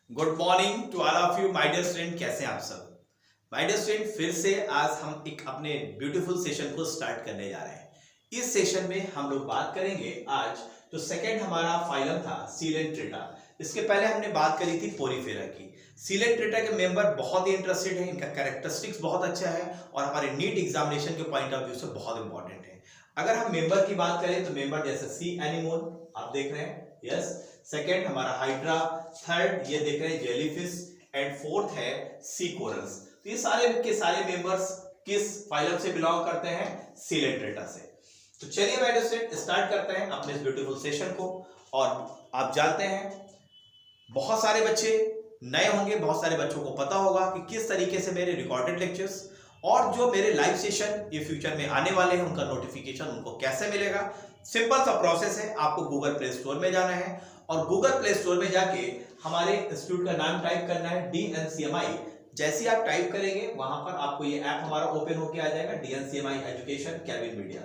Good morning to all of you my dear student. कैसे हैं आप सब? माय डियर स्टूडेंट, फिर से आज हम एक अपने ब्यूटीफुल सेशन को स्टार्ट करने जा रहे हैं। इस सेशन में हम लोग बात करेंगे आज जो सेकंड हमारा फाइलम था सीलेंट्रेटा। इसके पहले हमने बात करी थी पोरीफेरा की। सीलेंट्रेटा के मेंबर बहुत ही इंटरेस्टेड है, इनका कैरेक्टरिस्टिक्स बहुत अच्छा है और हमारे नीट एग्जामिनेशन के पॉइंट ऑफ व्यू से बहुत इंपॉर्टेंट है। अगर हम मेंबर की बात करें तो मेंबर जैसे सी एनिमोन आप देख रहे हैं, यस। सेकेंड हमारा हाइड्रा, थर्ड ये देख रहे हैं जेलीफिश एंड फोर्थ है सी कोरल्स। तो ये सारे के सारे मेंबर्स किस फाइलम से बिलोंग करते हैं? सीलेंट्रेटा से। तो चलिए मेरे स्टूडेंट स्टार्ट करते हैं अपने इस ब्यूटीफुल सेशन को। और आप जानते हैं बहुत सारे बच्चे नए होंगे, बहुत सारे बच्चों को पता होगा कि किस तरीके से मेरे रिकॉर्डेड लेक्चर्स और जो मेरे लाइव सेशन ये फ्यूचर में आने वाले हैं उनका नोटिफिकेशन उनको कैसे मिलेगा। सिंपल सा प्रोसेस है, आपको गूगल प्ले स्टोर में जाना है और गूगल प्ले स्टोर में जाके हमारे इंस्टीट्यूट का नाम टाइप करना है DNCMI। जैसे ही आप टाइप करेंगे वहां पर आपको ये ऐप हमारा ओपन होके आ जाएगा, DNCMI एजुकेशन केविन मीडिया।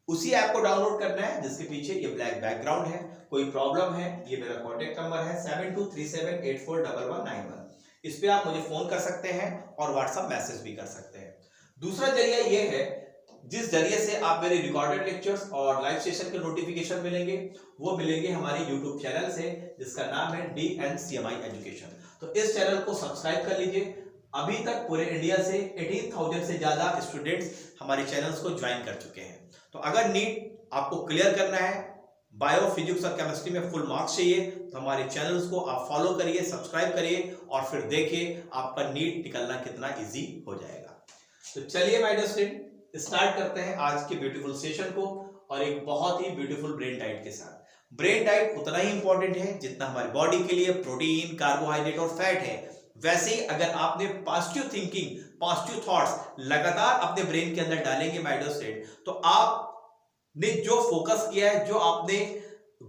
उसी ऐप को डाउनलोड करना है जिसके पीछे ये ब्लैक बैकग्राउंड है। कोई प्रॉब्लम है, ये मेरा कॉन्टेक्ट नंबर है 7237841191। इस पे आप मुझे फोन कर सकते हैं और व्हाट्सएप मैसेज भी कर सकते हैं। दूसरा जरिया ये है जिस जरिए से आप मेरे रिकॉर्डेड लेक्चर्स और लाइव सेशन के नोटिफिकेशन मिलेंगे, वो मिलेंगे हमारे यूट्यूब चैनल से जिसका नाम है DNCMI एजुकेशन। तो इस चैनल को सब्सक्राइब कर लीजिए। अभी तक पूरे इंडिया से 18,000 से ज्यादा स्टूडेंट्स हमारे चैनल्स को ज्वाइन कर चुके हैं। तो अगर नीट आपको क्लियर करना है, बायो, फिजिक्स और केमिस्ट्री में फुल मार्क्स चाहिए, तो हमारे चैनल्स को आप फॉलो करिए, सब्सक्राइब करिए और फिर देखिए आपका नीट निकलना कितना इजी हो जाएगा। तो चलिए माय डियर स्टूडेंट स्टार्ट करते हैं आज के ब्यूटीफुल सेशन को और एक बहुत ही ब्यूटीफुल ब्रेन डाइट के साथ। ब्रेन डाइट उतना ही इंपॉर्टेंट है जितना हमारी बॉडी के लिए प्रोटीन, कार्बोहाइड्रेट और फैट है। वैसे ही अगर आपने पॉजिटिव थिंकिंग, पॉजिटिव थॉट्स लगातार अपने ब्रेन के अंदर डालेंगे माय डियर स्टूडेंट, तो आपने जो फोकस किया है, जो आपने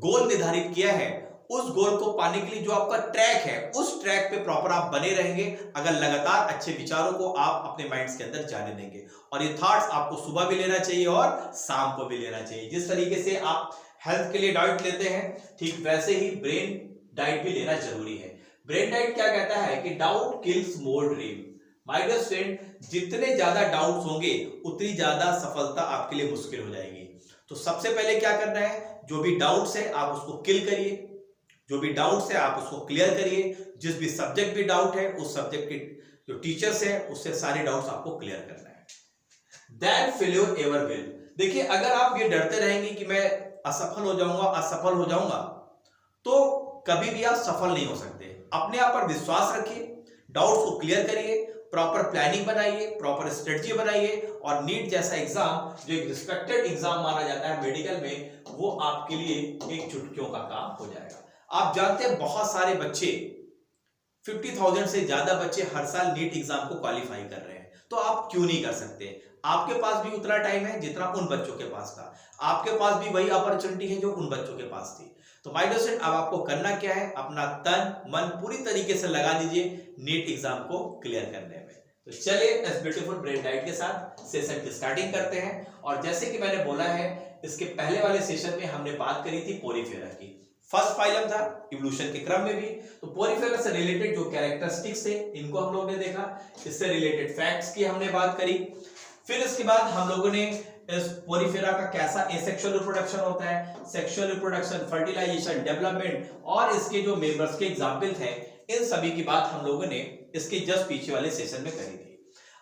गोल निर्धारित किया है, उस गोल को पाने के लिए जो आपका ट्रैक है उस ट्रैक पे प्रॉपर आप बने रहेंगे अगर लगातार अच्छे विचारों को आप अपने माइंड्स के अंदर जाने देंगे। और ये थॉट्स आपको सुबह भी लेना चाहिए और शाम को भी लेना चाहिए। जिस तरीके से आप हेल्थ के लिए डाइट लेते हैं, ठीक वैसे ही ब्रेन डाइट भी लेना जरूरी है। ब्रेन डाइट क्या कहता है कि doubt kills more dream. My dear student, जितने ज्यादा डाउट्स होंगे उतनी ज्यादा सफलता आपके लिए मुश्किल हो जाएगी। तो सबसे पहले क्या करना है, जो भी डाउट्स है आप उसको किल करिए, जो भी डाउट्स है आप उसको क्लियर करिए। जिस भी सब्जेक्ट भी डाउट है उस सब्जेक्ट के जो टीचर्स है उससे सारे डाउट्स आपको क्लियर करना है। That failure ever will. देखिए अगर आप ये डरते रहेंगे कि मैं असफल हो जाऊंगा, तो कभी भी आप सफल नहीं हो सकते। अपने आप पर विश्वास रखिए, डाउट्स को क्लियर करिए, प्रॉपर प्लानिंग बनाइए, प्रॉपर स्ट्रेटजी बनाइए और नीट जैसा एग्जाम जो एक रिस्पेक्टेड एग्जाम माना जाता है मेडिकल में, वो आपके लिए एक चुटकियों का काम हो जाएगा। आप जानते हैं बहुत सारे बच्चे, 50,000 से ज्यादा बच्चे हर साल नीट एग्जाम को क्वालिफाई कर रहे हैं। तो आप क्यों नहीं कर सकते? आपके पास भी उतना टाइम है जितना उन बच्चों के पास था, आपके पास भी वही अपॉर्चुनिटी है जो उन बच्चों के पास थी। तो माय डियर स्टूडेंट, अब आपको करना क्या है, अपना तन मन पूरी तरीके से लगा दीजिए नीट एग्जाम को क्लियर करने में। तो चलिए इस ब्यूटीफुल ब्रेन डाइट के साथ सेशन की स्टार्टिंग करते हैं। और जैसे कि मैंने बोला है, इसके पहले वाले सेशन में हमने बात करी थी पोरीफेरा की। फर्स्ट फाइलम था इवोल्यूशन के क्रम में भी। तो पोरीफेरा से रिलेटेड जो कैरेक्टरिस्टिक्स थे इनको हम लोगों ने देखा, इससे रिलेटेड फैक्ट्स की हमने बात करी। फिर इसके बाद हम लोगों ने इस पोरीफेरा का कैसा एसेक्सुअल रिप्रोडक्शन होता है, सेक्सुअल रिप्रोडक्शन, फर्टिलाइजेशन, डेवलपमेंट और इसके जो मेंबर्स के एग्जाम्पल्स हैं, इन सभी की बात हम लोगों ने इसके जस्ट पीछे वाले सेशन में करी थी।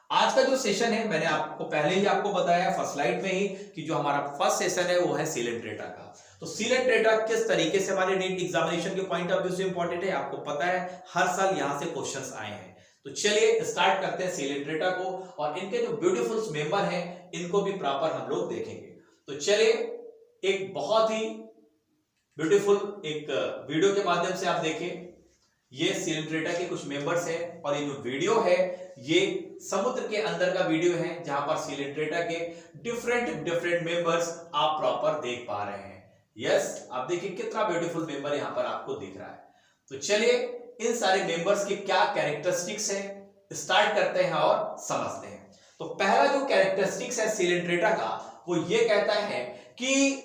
आज का जो सेशन है मैंने आपको पहले ही आपको बताया फर्स्ट स्लाइड में ही कि जो हमारा फर्स्ट सेशन है वो है सीलेंट्रेटा का। तो सीलेंट्रेटा किस तरीके से हमारे नीट एग्जामिनेशन के पॉइंट ऑफ व्यू से इंपॉर्टेंट है आपको पता है, हर साल यहां से क्वेश्चंस आए हैं। तो चलिए स्टार्ट करते हैं सीलेंट्रेटा को और इनके जो ब्यूटीफुल मेंबर हैं इनको भी प्रॉपर हम लोग देखेंगे। तो चलिए एक बहुत ही ब्यूटीफुल एक वीडियो के माध्यम से आप देखें। ये सीलेंट्रेटा के कुछ मेंबर्स हैं और ये जो वीडियो है ये समुद्र के अंदर का वीडियो है जहां पर सीलेंट्रेटा के डिफरेंट मेंबर्स आप प्रॉपर देख पा रहे हैं। यस, आप देखिए कितना ब्यूटीफुल मेंबर यहां पर आपको दिख रहा है। तो चलिए इन सारे मेंबर्स के क्या कैरेक्टरिस्टिक्स हैं स्टार्ट करते हैं और समझते हैं। तो पहला जो कैरेक्टरिस्टिक्स है सीलेंट्रेटा का वो ये कहता है कि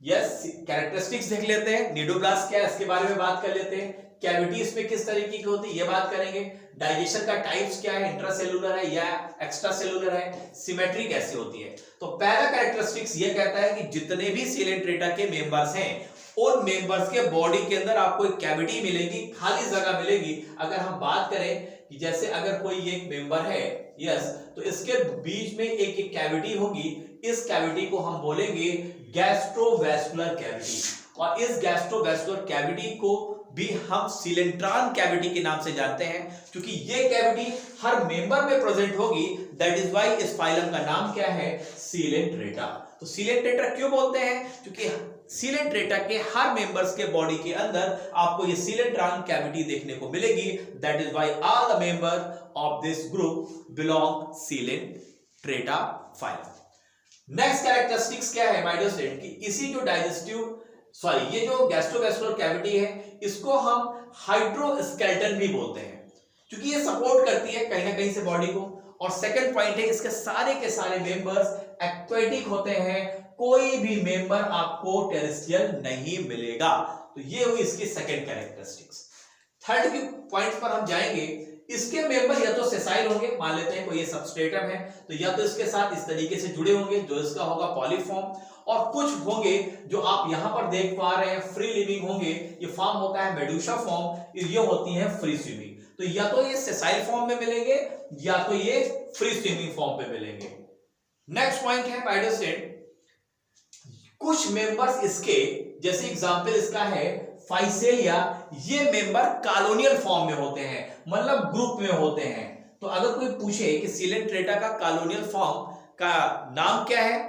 यस, कैरेक्टरिस्टिक्स देख लेते हैं। निडोब्लास्ट क्या है इसके बारे में बात कर लेते हैं। कैविटी इसमें किस तरीके की होती है ये बात करेंगे। डाइजेशन का टाइप्स क्या है, इंट्रासेलुलर है या एक्स्ट्रा सेलुलर है, सिमेट्री कैसे होती है। तो पहला कैरेक्टरिस्टिक्स ये कहता है कि जितने भी सीलेंट्रेटा के मेंबर्स हैं उन मेंबर्स के बॉडी के अंदर आपको एक कैविटी मिलेगी, खाली जगह मिलेगी। अगर हम बात करें कि जैसे अगर कोई एक मेंबर है, यस, तो इसके बीच में एक कैविटी होगी। इस कैविटी को हम बोलेंगे गैस्ट्रोवैस्कुलर कैविटी, और इस गैस्ट्रोवैस्कुलर कैविटी को भी हम सीलेंट्रॉन कैविटी के नाम से जानते हैं, क्योंकि ये कैविटी हर मेंबर में प्रेजेंट होगी। दैट इज व्हाई इस फाइलम का नाम क्या है, सीलेंट्रेटा। तो सीलेंट्रेटा क्यों बोलते हैं, क्योंकि सीलेंट्रेटा के हर मेंबर्स के बॉडी के अंदर आपको ये सीलेंट्रॉन कैविटी देखने को मिलेगी। That is why all the member of this group belong Coelenterata phylum. Next characteristics क्या है माय डियर स्टूडेंट, कि इसी जो ये जो गैस्ट्रोवैस्कुलर कैविटी है इसको हम हाइड्रोस्केलेटन भी बोलते हैं, क्योंकि ये सपोर्ट करती है कहीं ना कहीं से बॉडी को। और सेकंड पॉइंट है, इसके सारे के सारे मेंबर्स एक्वेटिक होते हैं, कोई भी मेंबर आपको टेरेस्ट्रियल नहीं मिलेगा। तो ये हुई इसकी सेकंड कैरेक्टरिस्टिक्स। थर्ड की पॉइंट पर हम जाएंगे। इसके मेंबर या तो सेसाइल होंगे, मान लेते हैं कोई ये सबस्ट्रेटम है तो या तो इसके साथ इस तरीके से जुड़े होंगे जो इसका होगा पॉलीफॉर्म, और कुछ होंगे जो आप यहां पर देख पा रहे हैं फ्री लिविंग होंगे। ये फॉर्म होता है मेडुसा फॉर्म, ये होती है फ्री स्विमिंग। तो या तो ये सेसाइल फॉर्म में मिलेंगे या तो ये फ्री स्विमिंग फॉर्म पे मिलेंगे। नेक्स्ट पॉइंट है माय डियर स्टूडेंट, कुछ मेंबर्स इसके, जैसे एग्जांपल इसका है फाइसेलिया, ये मेंबर कॉलोनियल फॉर्म में होते हैं, मतलब ग्रुप में होते हैं। तो अगर कोई पूछे कि सीलेंट्रेटा का कॉलोनियल फॉर्म का नाम क्या है,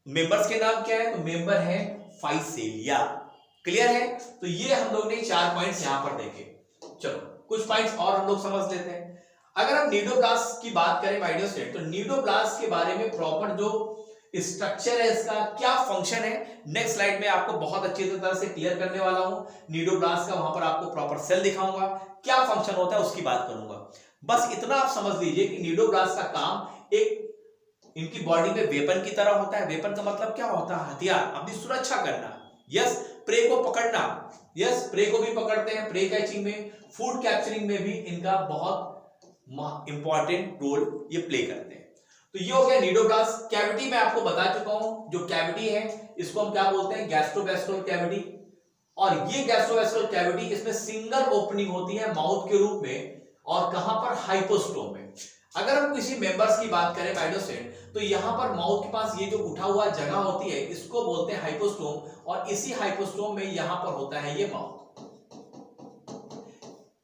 मेंबर्स के नाम क्या है, तो मेंबर है फाइसेलिया। क्लियर है। तो ये हम लोग ने 4 पॉइंट्स यहां पर देखे। चलो कुछ पॉइंट्स और हम लोग समझ लेते हैं। अगर हम निडोब्लास्ट की बात करें माय डियर स्टूडेंट, तो निडोब्लास्ट के बारे में प्रॉपर जो स्ट्रक्चर है, इसका क्या फंक्शन है, नेक्स्ट स्लाइड में आपको बहुत अच्छी तरह से क्लियर करने वाला हूं। निडोब्लास्ट का वहां पर आपको प्रॉपर सेल दिखाऊंगा, क्या फंक्शन होता है उसकी बात करूंगा। बस इतना आप समझ लीजिए कि निडोब्लास्ट का काम एक इनकी बॉडी में वेपन की तरह होता है। वेपन का मतलब क्या होता है, हथियार, अपनी सुरक्षा करना। यस, प्रे को पकड़ना। यस, प्रे को भी पकड़ते हैं, प्रे कैचिंग में, फूड कैप्चरिंग में भी इनका बहुत इंपॉर्टेंट रोल ये प्ले करते हैं। तो ये हो गया निडोब्लास्ट। कैविटी मैं आपको बता चुका हूं, जो कैविटी है इसको हम क्या बोलते हैं, गैस्ट्रोवैस्कुलर कैविटी। और ये गैस्ट्रोवैस्कुलर कैविटी, इसमें सिंगल ओपनिंग होती है माउथ के रूप में, और कहां पर, हाइपोस्टोम में। अगर हम किसी मेंबर्स की बात करें माइडोसेंट, तो यहां पर माउथ के पास ये जो उठा हुआ जगह होती है इसको बोलते हैं हाइपोस्टोम, और इसी हाइपोस्टोम में यहां पर होता है ये माउथ।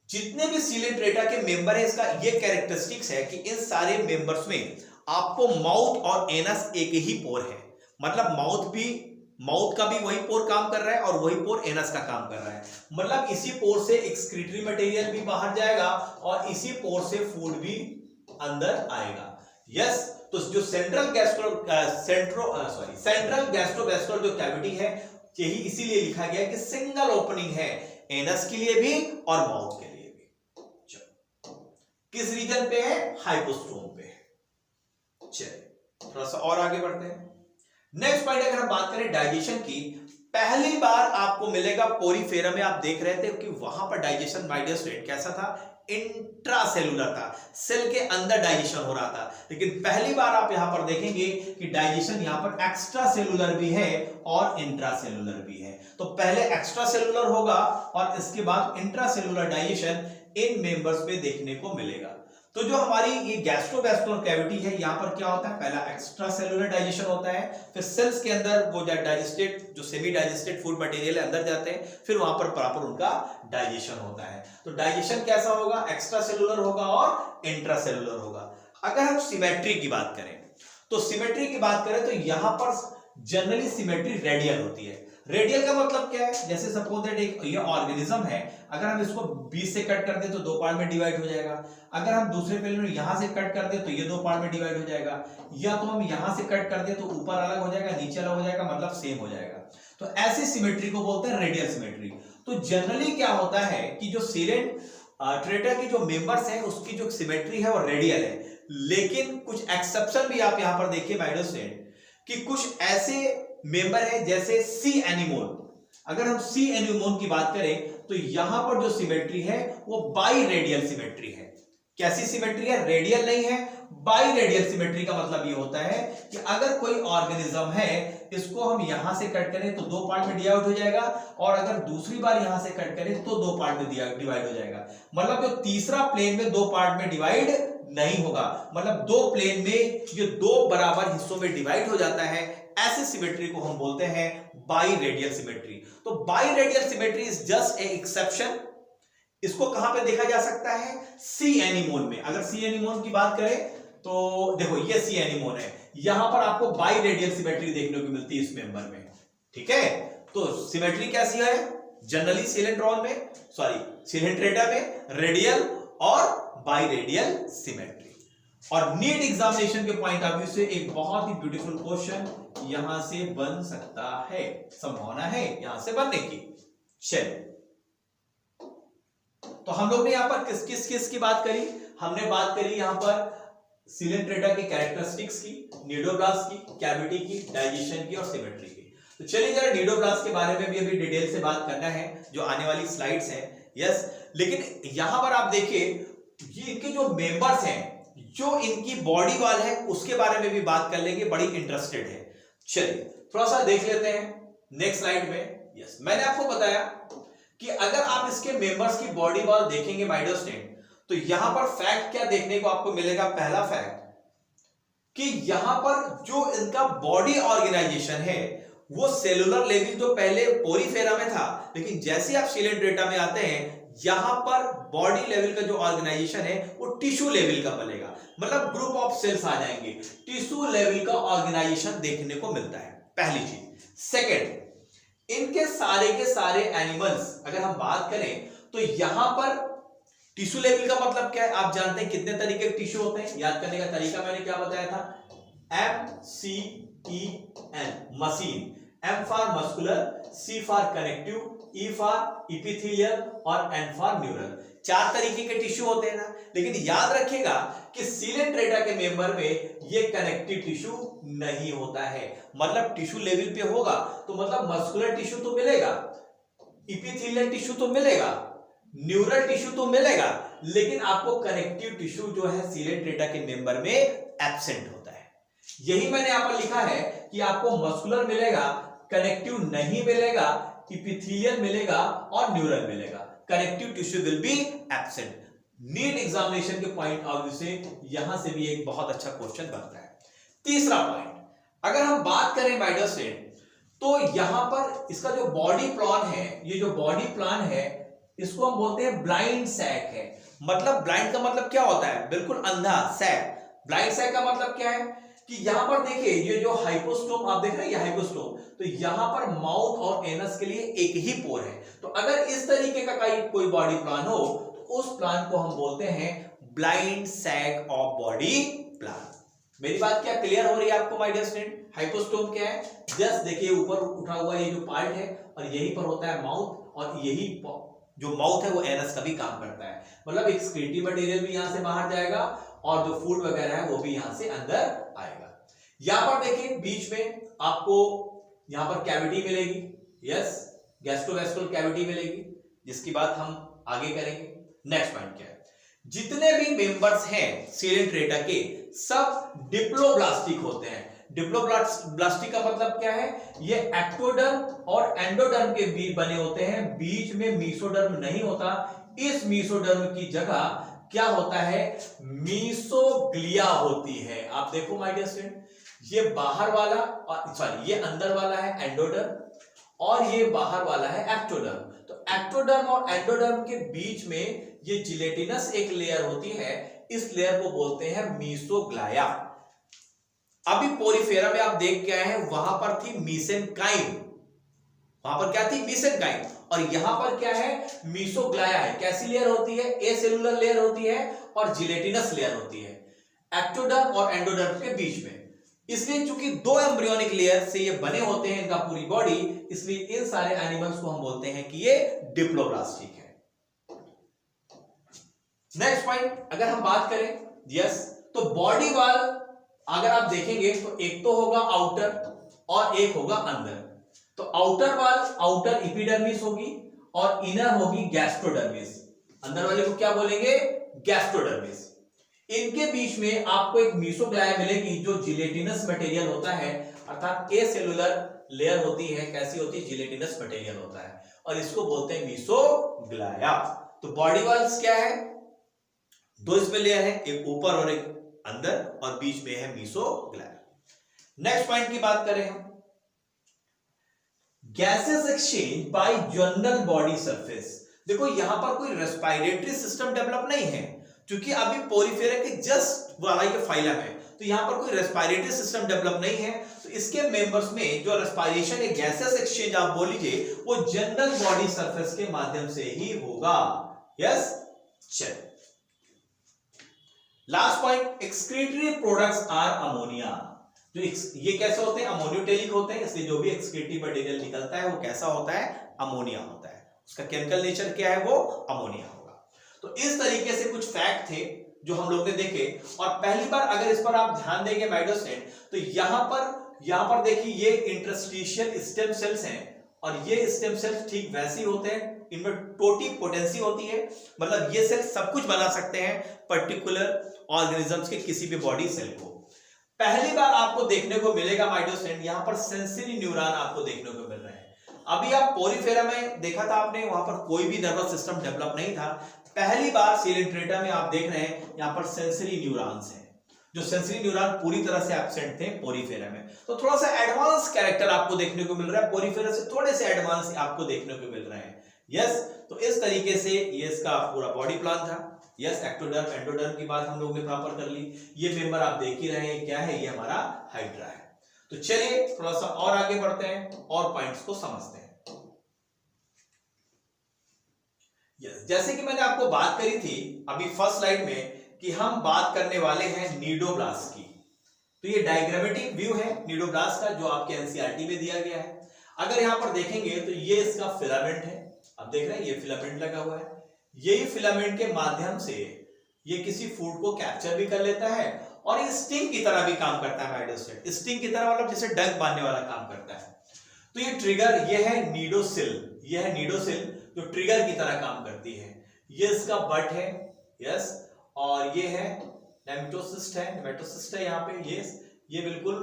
जितने भी सीलेंट्रेटा के मेंबर है, इसका ये कैरेक्टरिस्टिक्स है कि इन सारे मेंबर्स में आपको माउथ और एनस एक ही पोर है। मतलब माउथ का भी वही पोर काम कर रहा है और वही पोर एनस का काम कर रहा है। मतलब इसी पोर से एक्सक्रीटरी मटेरियल भी बाहर जाएगा और इसी पोर से फूड भी अंदर आएगा। यस, तो जो सेंट्रल गैस्ट्रोवैस्कुलर जो कैविटी है, यही इसीलिए लिखा गया है कि सिंगल ओपनिंग है, एनस के लिए भी और माउथ के लिए भी। किस रीजन पे है, हाइपोस्टोम पे। चलिए थोड़ा सा और आगे बढ़ते हैं। नेक्स्ट पॉइंट अगर हम बात करें डाइजेशन की, पहली बार आपको मिलेगा पोरीफेरा में। आप देख रहे थे कि वहां पर डाइजेशन माय डियर स्टूडेंट कैसा था, इंट्रासेलुलर था, सेल के अंदर डाइजेशन हो रहा था। लेकिन पहली बार आप यहां पर देखेंगे कि डाइजेशन यहां पर एक्स्ट्रा सेलुलर भी है और इंट्रासेलुलर भी है। तो पहले एक्स्ट्रा सेलुलर होगा और इसके बाद इंट्रासेलुलर डाइजेशन इन मेंबर्स में देखने को मिलेगा। तो जो हमारी ये गैस्ट्रोवैस्कुलर कैविटी है, यहां पर क्या होता है, पहला एक्स्ट्रा सेलुलर डाइजेशन होता है, फिर सेल्स के अंदर वो डाइजेस्टेड, जो सेमी डाइजेस्टेड फूड मटेरियल अंदर जाते हैं, फिर वहां पर प्रॉपर उनका डाइजेशन होता है। तो डाइजेशन कैसा होगा, एक्स्ट्रा सेलुलर होगा और इंट्रा सेलुलर होगा। अगर हम सिमेट्री की बात करें, तो सिमेट्री की बात करें तो यहां पर जनरली सिमेट्री रेडियल होती है। रेडियल का मतलब क्या है, जैसे सपोज दैट एक ये ऑर्गेनिज्म है, अगर हम इसको 20 से कट कर दें तो 2 पार्ट में डिवाइड हो जाएगा। अगर हम दूसरे पहलू में यहां से कट कर दें तो ये 2 पार्ट में डिवाइड हो जाएगा, या तो हम यहां से कट कर दें तो ऊपर अलग हो जाएगा, नीचे अलग हो जाएगा, मतलब सेम हो जाएगा। तो ऐसी सिमेट्री को बोलते हैं रेडियल सिमेट्री। तो जनरली क्या होता है कि जो सीलेंट्रेटा की जो मेंबर्स हैं उसकी जो सिमेट्री है वो रेडियल है। लेकिन कुछ एक्सेप्शन भी आप यहां पर देखिए माय डियर स्टूडेंट, कि कुछ ऐसे मेंबर है जैसे सी एनिमोन, अगर हम सी एनिमोन की बात करें तो यहां पर जो सिमेट्री है वो बाई रेडियल सिमेट्री है। कैसी सिमेट्री है? रेडियल नहीं है, बाई रेडियल सिमेट्री का मतलब ये होता है कि अगर कोई ऑर्गेनिज्म है इसको हम यहां से कट करें तो दो पार्ट में डिवाइड हो जाएगा, और अगर दूसरी बार यहां से कट करें तो दो पार्ट में डिवाइड हो जाएगा। मतलब जो तीसरा प्लेन में दो पार्ट में डिवाइड नहीं होगा, मतलब दो प्लेन में ये दो बराबर हिस्सों में डिवाइड हो जाता है, ऐसे सिमेट्री को हम बोलते हैं बाई रेडियल सिमेट्री। तो by radial symmetry is just a exception. इसको कहां पे देखा जा सकता है? सी एनिमोन में। अगर सी एनिमोन की बात करें तो देखो ये सी एनिमोन है, यहां पर आपको बाई रेडियल सिमेट्री देखने को मिलती है इस मेंबर में, ठीक है। तो सिमेट्री कैसी है? जनरली सिलेंड्रॉन में, सॉरी सिलेंट्रेटा में रेडियल और बाई रेडियल सिमेट्री। और नीट एग्जामिनेशन के पॉइंट ऑफ व्यू से एक बहुत ही ब्यूटीफुल क्वेश्चन यहां से बन सकता है, संभावना है यहां से बनने की। चलिए, तो हम लोग ने यहां पर किस किस की बात करी? हमने बात करी यहां पर सिलेंट्रेटा के कैरेक्टरिस्टिक्स की, निडोब्लास्ट की, कैविटी की, डाइजेशन की और सिमेट्री की। तो चलिए जरा निडोब्लास्ट के बारे में भी अभी डिटेल से बात करना है जो आने वाली स्लाइड्स हैं। यस, लेकिन यहां पर आप देखिए ये इनके जो मेंबर्स हैं, जो इनकी बॉडी वाल है उसके बारे में भी बात कर लेंगे, बड़ी इंटरेस्टेड है। चलिए थोड़ा सा देख लेते हैं नेक्स्ट स्लाइड में। यस, मैंने आपको बताया कि अगर आप इसके मेंबर्स की बॉडी वाल देखेंगे माइडोस्टेन, तो यहां पर फैक्ट क्या देखने को आपको मिलेगा? पहला फैक्ट कि यहां पर जो इनका बॉडी ऑर्गेनाइजेशन है वो सेलुलर लेवल जो पहले पोरीफेरा में था, लेकिन जैसे आप सिलेंट्रेटा में आते हैं यहां पर बॉडी लेवल का जो ऑर्गेनाइजेशन है वो टिश्यू लेवल का बनेगा, मतलब ग्रुप ऑफ सेल्स आ जाएंगे, टिश्यू लेवल का ऑर्गेनाइजेशन देखने को मिलता है, पहली चीज। सेकेंड, इनके सारे के सारे एनिमल्स अगर हम बात करें तो यहां पर टिश्यू लेवल का मतलब क्या है? आप जानते हैं कितने तरीके के टिश्यू होते हैं, याद करने का तरीका मैंने क्या बताया था? MCEN, machine, M for muscular, C for connective, E for epithelial और N फॉर न्यूरल। चार तरीके के टिश्यू होते हैं ना, लेकिन याद रखिएगा कि सिलेंट्रेटा के मेंबर में ये कनेक्टिव टिश्यू नहीं होता है, मतलब टिश्यू लेवल पे होगा तो मतलब मस्कुलर टिश्यू तो मिलेगा, इपिथेलियल टिश्यू तो मिलेगा, न्यूरल टिश्यू तो मिलेगा, लेकिन आपको कनेक्टिव टिश्यू जो है सिलेंट्रेटा के मेंबर में एब्सेंट होता है। यही मैंने यहां पर लिखा है कि आपको मस्कुलर मिलेगा, कनेक्टिव नहीं मिलेगा, इपिथेलियल मिलेगा और न्यूरल मिलेगा, connective tissue will be absent. NEET examination के पॉइंट ऑफ व्यू से यहां से भी एक बहुत अच्छा क्वेश्चन बनता है। तीसरा पॉइंट, अगर हम बात करें माइडोस्टेन, तो यहां पर इसका जो बॉडी प्लान है, ये जो बॉडी प्लान है इसको हम बोलते हैं ब्लाइंड सैक है। मतलब ब्लाइंड का मतलब क्या होता है? बिल्कुल अंधा, सैक। ब्लाइंड सैक का मतलब क्या है कि यहां पर देखिए ये जो हाइपोस्टोम आप देख रहे हैं, ये हाइपोस्टोम, तो यहां पर माउथ और एनस के लिए एक ही पोर है। तो अगर इस तरीके का कोई बॉडी प्लान हो तो उस प्लान को हम बोलते हैं blind sac of body plan. मेरी बात क्या क्लियर हो रही है आपको माय डियर स्टूडेंट? हाइपोस्टोम क्या है? जस्ट देखिए ऊपर उठा हुआ ये जो पार्ट है और यहीं पर होता है माउथ, और यही जो माउथ है वो एनस का भी काम करता है, मतलब एक्सक्रीटरी मटेरियल भी यहां से बाहर जाएगा और जो फूड वगैरह है वो भी यहां से अंदर आएगा। यहां पर देखिए बीच में आपको यहां पर कैविटी मिलेगी, यस, गैस्ट्रोवेस्ट्रल कैविटी मिलेगी, जिसकी बात हम आगे करेंगे। नेक्स्ट पॉइंट क्या है? जितने भी मेंबर्स हैं सिलेंट्रेटा के सब डिप्लोब्लास्टिक होते हैं। डिप्लोब्लास्टिक का मतलब क्या है? ये एक्टोडर्म और एंडोडर्म के बीच बने होते हैं, बीच में मीसोडर्म नहीं होता। इस मीसोडर्म की जगह क्या होता है? मीसोग्लिया होती है। आप देखो माय डियर स्टूडेंट, ये बाहर वाला और सॉरी ये अंदर वाला है एंडोडर्म और ये बाहर वाला है एक्टोडर्म। तो एक्टोडर्म और एंडोडर्म के बीच में ये जिलेटिनस एक लेयर होती है, इस लेयर को बोलते हैं मीसोग्लिया। अभी पोरीफेरा में आप देख के आए हैं, वहां पर थी मीसेनकाइम, वहां पर क्या थी? मीसेनकाइम, और यहां पर क्या है? मीसोग्लिया है। कैसी लेयर होती है? ए सेलुलर लेयर होती है और जिलेटिनस लेयर होती है एक्टोडर्म और एंडोडर्म के बीच में। इसलिए चूंकि दो एम्ब्रियोनिक लेयर से ये बने होते हैं इनका पूरी बॉडी, इसलिए इन सारे एनिमल्स को हम बोलते हैं कि ये डिप्लोब्लास्टिक है। नेक्स्ट पॉइंट अगर हम बात करें, यस, तो बॉडी वाल अगर आप देखेंगे तो एक तो होगा आउटर और एक होगा अंदर। तो आउटर वाल आउटर एपिडर्मिस होगी और इनर होगी गैस्ट्रोडर्मिस। अंदर वाले को क्या बोलेंगे? गैस्ट्रोडर्मिस। इनके बीच में आपको एक मीसोग्लिया मिलेगी जो जिलेटिनस मटेरियल होता है, अर्थात ए सेलुलर लेयर होती है। कैसी होती है? जिलेटिनस मटेरियल होता है और इसको बोलते हैं मीसोग्लिया। तो बॉडी वॉल्स क्या है? दो इसमें लेयर है, एक ऊपर और एक अंदर, और बीच में है मीसोग्लिया। नेक्स्ट पॉइंट की बात करें हम, gases exchange bye general body surface. देखो यहां पर कोई रेस्पिरेटरी सिस्टम डेवलप नहीं है, क्योंकि अभी पोरिफेरा के जस्ट वाला ये फाइलम है, तो यहां पर कोई रेस्पिरेटरी सिस्टम डेवलप नहीं है। तो इसके मेंबर्स में जो रेस्पिरेशन या गैसेस एक्सचेंज आप बोल लीजिए वो जनरल बॉडी सरफेस के माध्यम से ही होगा। यस, चल last point, excretory products are ammonia. जो ये कैसे होते हैं? अमोनियोटेलिक होते हैं, इसलिए जो भी एक्सक्रीटरी मटेरियल निकलता है वो कैसा होता है? अमोनिया होता है। उसका केमिकल नेचर क्या है? वो अमोनिया होगा। तो इस तरीके से कुछ फैक्ट थे जो हम लोग ने देखे, और पहली बार अगर इस पर आप ध्यान देंगे माइटोसेंट, तो यहां पर देखिए ये इंटरस्टिशियल स्टेम सेल्स हैं, और ये स्टेम सेल्स ठीक वैसे ही होते हैं, इनमें टोटिपोटेंसी होती है, मतलब ये सेल सब कुछ बना सकते हैं पर्टिकुलर ऑर्गेनिजम्स के किसी भी बॉडी सेल को। पहली बार आपको देखने को मिलेगा माइटोसेंट, यहां पर सेंसरी न्यूरॉन आपको देखने को मिल रहे हैं। अभी आप पोरिफेरा में देखा था आपने, वहां पर कोई भी नर्वस सिस्टम डेवलप नहीं था। पहली बार सीलेंट्रेटा में आप देख रहे हैं यहां पर सेंसरी न्यूरॉन्स हैं, जो सेंसरी न्यूरॉन पूरी तरह से एब्सेंट थे पोरिफेरा में। तो थोड़ा सा एडवांस कैरेक्टर आपको देखने को मिल रहा है, पोरिफेरा से थोड़े से एडवांस आपको देखने को मिल रहे हैं। यस, तो इस तरीके से ये इसका पूरा बॉडी प्लान था। यस, एक्टोडर्म एंडोडर्म की बात हम लोग ने प्रॉपर कर ली। ये मेंबर आप देख ही रहे हैं क्या है? ये हमारा हाइड्रा है। तो चलिए थोड़ा सा और आगे बढ़ते हैं और पॉइंट्स को समझते हैं। यस, जैसे कि मैंने आपको बात करी थी अभी फर्स्ट स्लाइड में कि हम बात करने वाले हैं नीडोब्लास्ट की। तो ये डायग्रामेटिक व्यू है नीडोब्लास्ट का, जो आपके एनसीईआरटी में दिया गया है। अगर यहां पर देखेंगे तो ये इसका फिलामेंट है, आप देख रहे हैं ये फिलामेंट लगा हुआ है। यही फिलामेंट के माध्यम से ये किसी फूड को कैप्चर भी कर लेता है, और ये स्टिंग की तरह भी काम करता है माइटोसेंट। स्टिंग की तरह मतलब जैसे डंक बांधने वाला काम करता है। तो ये ट्रिगर, ये है नीडोसिल, ये है नीडोसिल जो ट्रिगर की तरह काम करती है। ये इसका बट है। यस, और ये है नेमेटोसिस्ट है, नेमेटोसिस्ट है यहाँ पे। ये बिल्कुल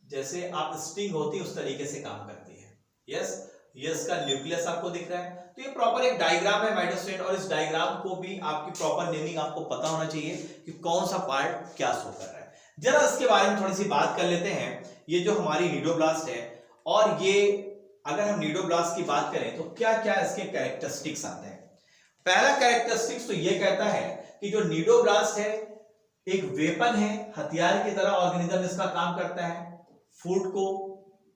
जैसे आप स्टिंग होती है उस तरीके से काम करती है। यस, ये इसका न्यूक्लियस आपको दिख रहा है। तो ये प्रॉपर एक डायग्राम है माइटोसेंट, और इस डायग्राम को भी आपकी प्रॉपर नेमिंग आपको पता होना चाहिए कि कौन सा पार्ट क्या शो कर रहा है। जरा इसके बारे में थोड़ी सी बात कर लेते हैं। ये जो हमारी नीडोब्लास्ट है, और ये अगर हम नीडोब्लास्ट की बात करें तो क्या क्या इसके कैरेक्टरिस्टिक्स आते हैं। पहला कैरेक्टरिस्टिक्स तो ये कहता है कि जो नीडोब्लास्ट है एक वेपन है, हथियार की तरह ऑर्गेनिज्म इसका काम करता है फूड को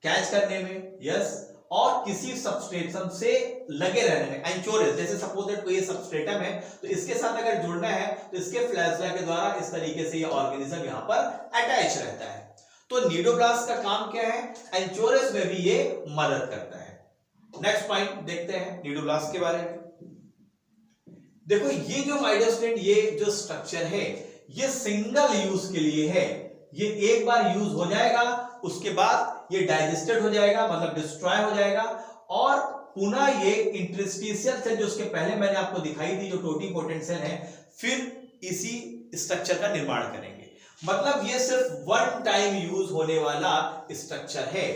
कैच करने में। यस, और किसी सबस्ट्रेटम से लगे रहने में, एंचोरस, जैसे सपोज दैट कोई सबस्ट्रेटम है तो इसके साथ अगर जुड़ना है तो इसके फ्लैजला के द्वारा इस तरीके से ये ऑर्गेनिज्म यहां पर अटैच रहता है। तो नीडोब्लास्ट का काम क्या है? एंचोरस में भी ये मदद करता है। नेक्स्ट पॉइंट देखते हैं नीडोब्लास्ट के बारे में। देखो ये जो माइटोसेंट, ये जो स्ट्रक्चर है ये सिंगल यूज के लिए है। ये एक बार यूज हो जाएगा, उसके बाद ये डाइजेस्टेड हो जाएगा, मतलब डिस्ट्रॉय हो जाएगा, और पुनः ये इंटरस्टिशियल सेल जो उसके पहले मैंने आपको दिखाई थी जो टोटिपोटेंट सेल है, फिर इसी स्ट्रक्चर का निर्माण करेंगे। मतलब ये सिर्फ वन टाइम यूज होने वाला स्ट्रक्चर है,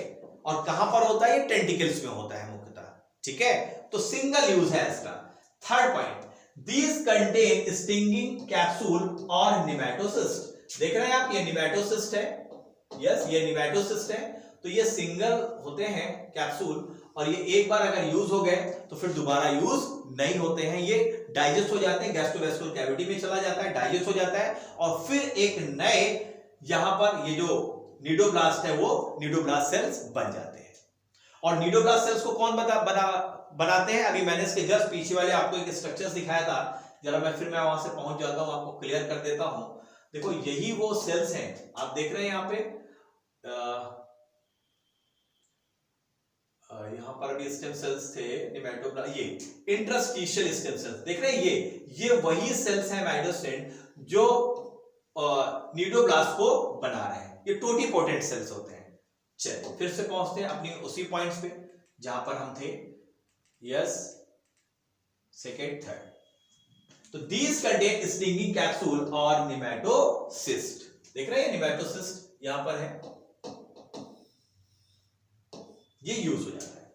और कहां पर होता है? ये टेंटिकल्स में होता है मुख्यतः। ठीक है, तो सिंगल यूज है इसका। Third point, These contain stinging capsule और nematocyst। देख रहे हैं आप, ये nematocyst है। यस, ये nematocyst है। तो ये सिंगल होते हैं कैप्सूल, और ये एक बार अगर यूज हो गए तो फिर दोबारा यूज नहीं होते हैं। ये डाइजेस्ट हो जाते हैं, गैस्ट्रोवेस्कुलर कैविटी में चला जाता है, डाइजेस्ट हो जाता है, और फिर एक नए यहां पर ये जो नीडोब्लास्ट है वो नीडोब्लास्ट सेल्स बन जाते हैं। और नीडोब्लास्ट सेल्स को कौन बनाते हैं? अभी मैंने इसके जस्ट पीछे वाले आपको एक स्ट्रक्चर्स दिखाया था, जरा मैं वहां से पहुंच जाता हूं, आपको क्लियर कर देता हूं। देखो यही वो सेल्स हैं, आप देख रहे हैं यहाँ पे, यहां पर भी स्टेम सेल्स थे, नेमेटोब्लास्ट, ये इंटरस्टिशियल स्टेम सेल्स देख रहे हैं। ये वही सेल्स हैं माइटोसेंट जो नीडोब्लास्ट को बना रहे हैं। ये टोटिपोटेंट सेल्स होते हैं। चलिए फिर से पहुंचते हैं अपनी उसी पॉइंट्स पे जहां पर हम थे। Yes, second third. तो दीज कंटेन स्टिंगिंग कैप्सूल और निमेटोसिस्ट। देख रहे हैं निमेटोसिस्ट यहां पर है, ये यूज हो जाता है।